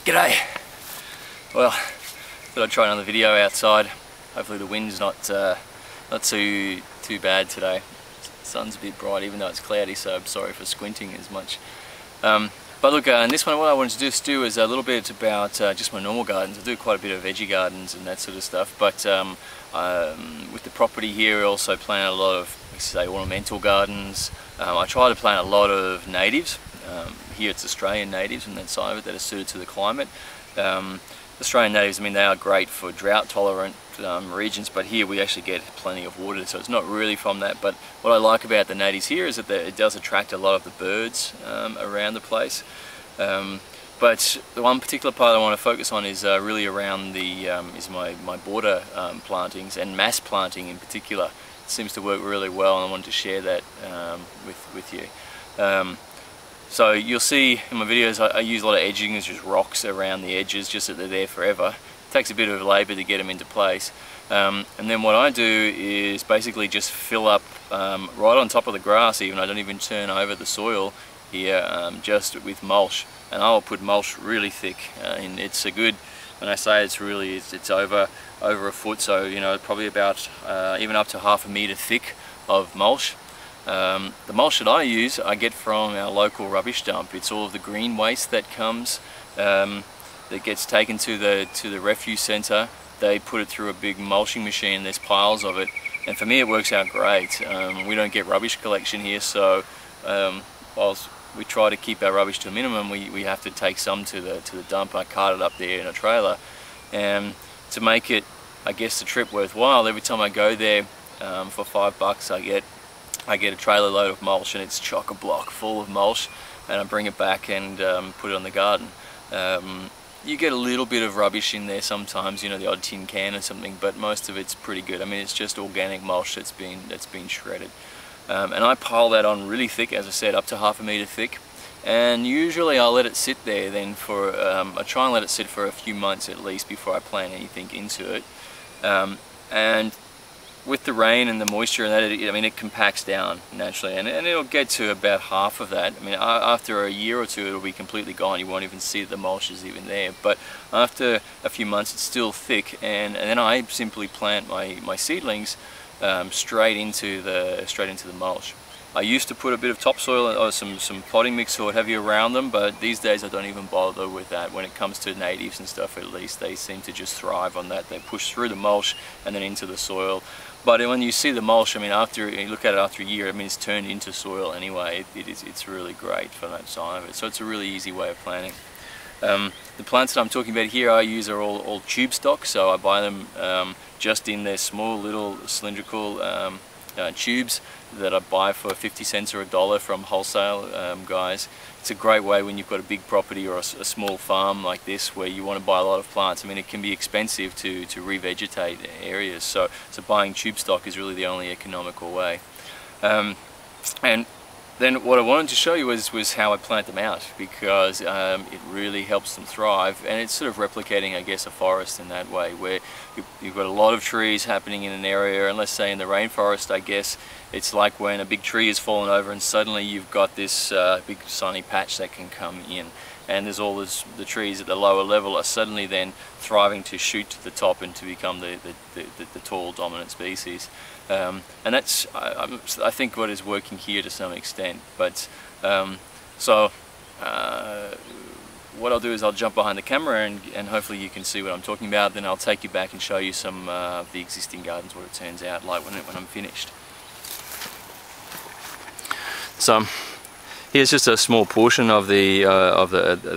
G'day. Well, thought I'd try another video outside. Hopefully the wind's not too bad today. The sun's a bit bright even though it's cloudy, so I'm sorry for squinting as much. But look, in this one what I wanted to just do is a little bit about just my normal gardens. I do quite a bit of veggie gardens and that sort of stuff, but with the property here I also plant a lot of, let's say, ornamental gardens. I try to plant a lot of natives. Here it's Australian natives on that side of it that are suited to the climate. Australian natives, I mean, they are great for drought tolerant regions, but here we actually get plenty of water, so it's not really from that. But what I like about the natives here is that it does attract a lot of the birds around the place. But the one particular part I want to focus on is really around the my border plantings, and mass planting in particular. It seems to work really well, and I wanted to share that with you. So you'll see in my videos I use a lot of edging, it's just rocks around the edges just so they're there forever. It takes a bit of labour to get them into place. And then what I do is basically just fill up right on top of the grass even. I don't even turn over the soil here, just with mulch. And I'll put mulch really thick. And it's a good, when I say it's really, it's over a foot, so you know, probably about even up to ½ metre thick of mulch. The mulch that I use, I get from our local rubbish dump. It's all of the green waste that comes, that gets taken to the refuse centre. They put it through a big mulching machine. There's piles of it, and for me it works out great. We don't get rubbish collection here, so whilst we try to keep our rubbish to a minimum, we have to take some to the dump. I cart it up there in a trailer, and to make it, I guess, the trip worthwhile, every time I go there for $5 I get a trailer load of mulch, and it's chock-a-block full of mulch, and I bring it back and put it on the garden. You get a little bit of rubbish in there sometimes, you know, the odd tin can or something, but most of it's pretty good. I mean, it's just organic mulch that's been shredded. And I pile that on really thick, as I said, up to ½ metre thick. And usually I'll let it sit there then for, I try and let it sit for a few months at least before I plant anything into it. And with the rain and the moisture and that, I mean, it compacts down naturally, and it'll get to about half of that. I mean, after a year or two it'll be completely gone. You won't even see that the mulch is even there. But after a few months it's still thick, and then I simply plant my seedlings straight into the mulch. I used to put a bit of topsoil or some potting mix or what have you around them, but these days I don't even bother with that. When it comes to natives and stuff, at least, they seem to just thrive on that. They push through the mulch and then into the soil. But when you see the mulch, I mean, after you look at it after a year, I mean, it's turned into soil anyway. It's really great for that side of it. So it's a really easy way of planting. The plants that I'm talking about here I use are all tube stock, so I buy them just in their small little cylindrical tubes that I buy for 50 cents or $1 from wholesale guys. It's a great way when you've got a big property or a small farm like this where you want to buy a lot of plants. I mean, it can be expensive to revegetate areas, so buying tube stock is really the only economical way. And then what I wanted to show you was how I plant them out, because it really helps them thrive, and it's sort of replicating, I guess, a forest in that way, where you've got a lot of trees happening in an area. And let's say in the rainforest, I guess, it's like when a big tree has fallen over and suddenly you've got this big sunny patch that can come in, and there's all the trees at the lower level are suddenly then thriving to shoot to the top and to become the tall dominant species. And that's, I think, what is working here to some extent. But what I'll do is I'll jump behind the camera and hopefully you can see what I'm talking about. Then I'll take you back and show you some of the existing gardens, what it turns out like when I'm finished. So here's just a small portion of the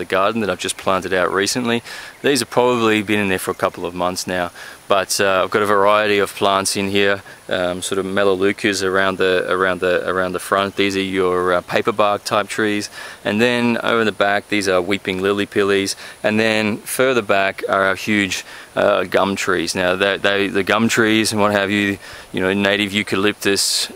garden that I've just planted out recently. These have probably been in there for a couple of months now, but I've got a variety of plants in here, sort of melaleucas around the front. These are your paperbark type trees, and then over the back these are weeping lily pillies, and then further back are our huge gum trees. Now the gum trees and what have you, you know, native eucalyptus,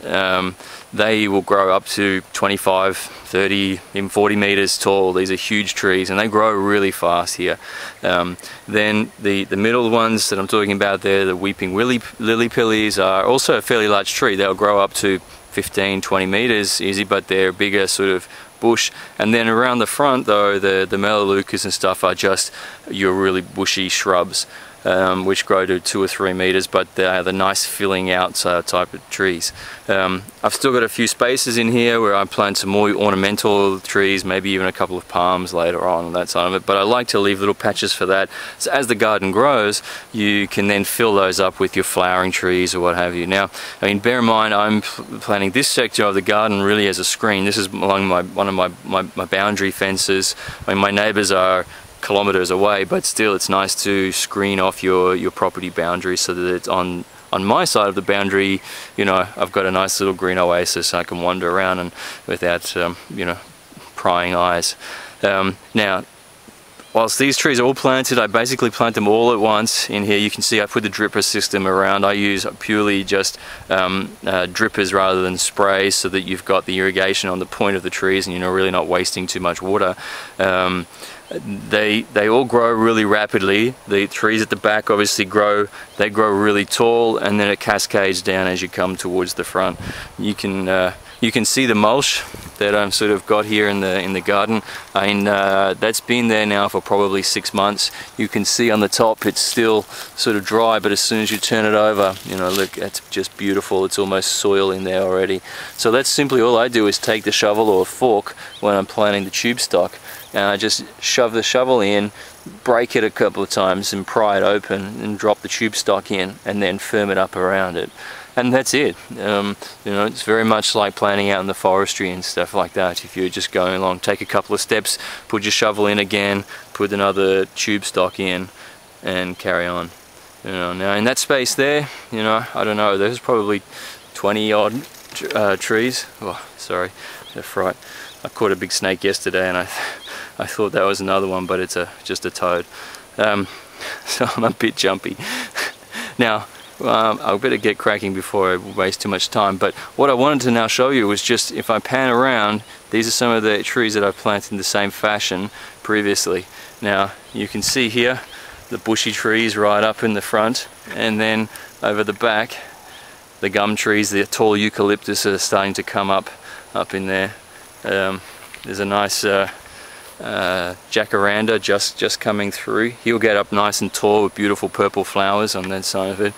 they will grow up to 25, 30, even 40 meters tall. These are huge trees and they grow really fast here. Then the middle ones that I'm talking about there, the weeping lily pillies, are also a fairly large tree. They'll grow up to 15, 20 meters easy, but they're bigger sort of bush. And then around the front though, the melaleucas and stuff are just your really bushy shrubs, which grow to 2 or 3 meters, but they are the nice filling out type of trees. I've still got a few spaces in here where I plant some more ornamental trees, maybe even a couple of palms later on that side of it, but I like to leave little patches for that. So as the garden grows, you can then fill those up with your flowering trees or what have you. Now, I mean, bear in mind, I'm planting this sector of the garden really as a screen. This is along one of my boundary fences. I mean, my neighbors are kilometers away, but still it's nice to screen off your property boundary so that it's on my side of the boundary, you know, I've got a nice little green oasis I can wander around and without you know, prying eyes. Now, whilst these trees are all planted, I basically plant them all at once in here. You can see I put the dripper system around. I use purely just drippers rather than sprays, so that you've got the irrigation on the point of the trees and you're really not wasting too much water. They all grow really rapidly. The trees at the back obviously grow really tall, and then it cascades down as you come towards the front. You can see the mulch that I've sort of got here in the garden. I mean, that's been there now for probably 6 months. You can see on the top it's still sort of dry, but as soon as you turn it over, you know, look, it's just beautiful. It's almost soil in there already. So that's simply all I do, is take the shovel or a fork when I'm planting the tube stock, and I just shove the shovel in, break it a couple of times and pry it open and drop the tube stock in, and then firm it up around it. And that's it. You know, it's very much like planting out in the forestry and stuff like that. If you're just going along, take a couple of steps, put your shovel in again, put another tube stock in, and carry on. You know, now in that space there, you know, I don't know, there's probably 20 odd trees. Oh, sorry, a fright. I caught a big snake yesterday, and I thought that was another one, but it's just a toad. So I'm a bit jumpy. Now, I'll better get cracking before I waste too much time, but what I wanted to now show you was just, if I pan around, these are some of the trees that I've planted in the same fashion previously. Now you can see here the bushy trees right up in the front, and then over the back the gum trees, the tall eucalyptus are starting to come up in there. There's a nice jacaranda just coming through. He'll get up nice and tall with beautiful purple flowers on that side of it.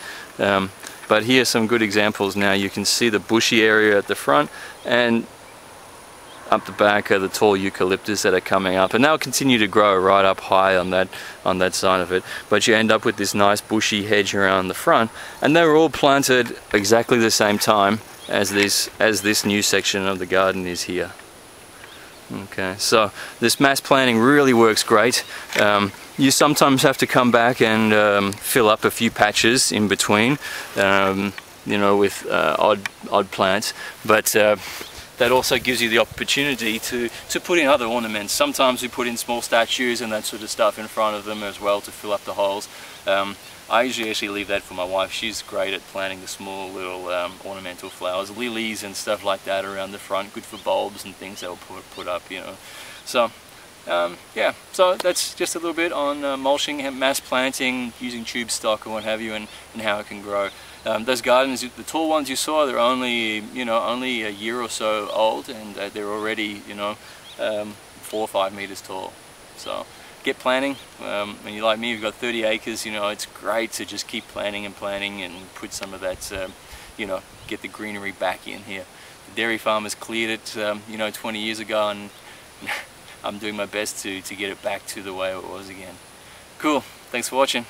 But here are some good examples. Now you can see the bushy area at the front, and up the back are the tall eucalyptus that are coming up, and they'll continue to grow right up high on that side of it. But you end up with this nice bushy hedge around the front, and they were all planted exactly the same time as this new section of the garden is here. Okay, so this mass planting really works great. You sometimes have to come back and fill up a few patches in between, you know, with odd plants, but that also gives you the opportunity to put in other ornaments. Sometimes we put in small statues and that sort of stuff in front of them as well to fill up the holes. I usually actually leave that for my wife. She's great at planting the small little ornamental flowers, lilies and stuff like that around the front, good for bulbs and things they'll put up, you know. So yeah, so that's just a little bit on mulching, mass planting, using tube stock and what have you, and how it can grow. Those gardens, the tall ones you saw, they're only a year or so old, and they're already 4 or 5 meters tall. So get planting. When you're like me, you've got 30 acres, you know, it's great to just keep planting and put some of that, get the greenery back in here. The dairy farmers cleared it, 20 years ago, and I'm doing my best to get it back to the way it was again. Cool, thanks for watching.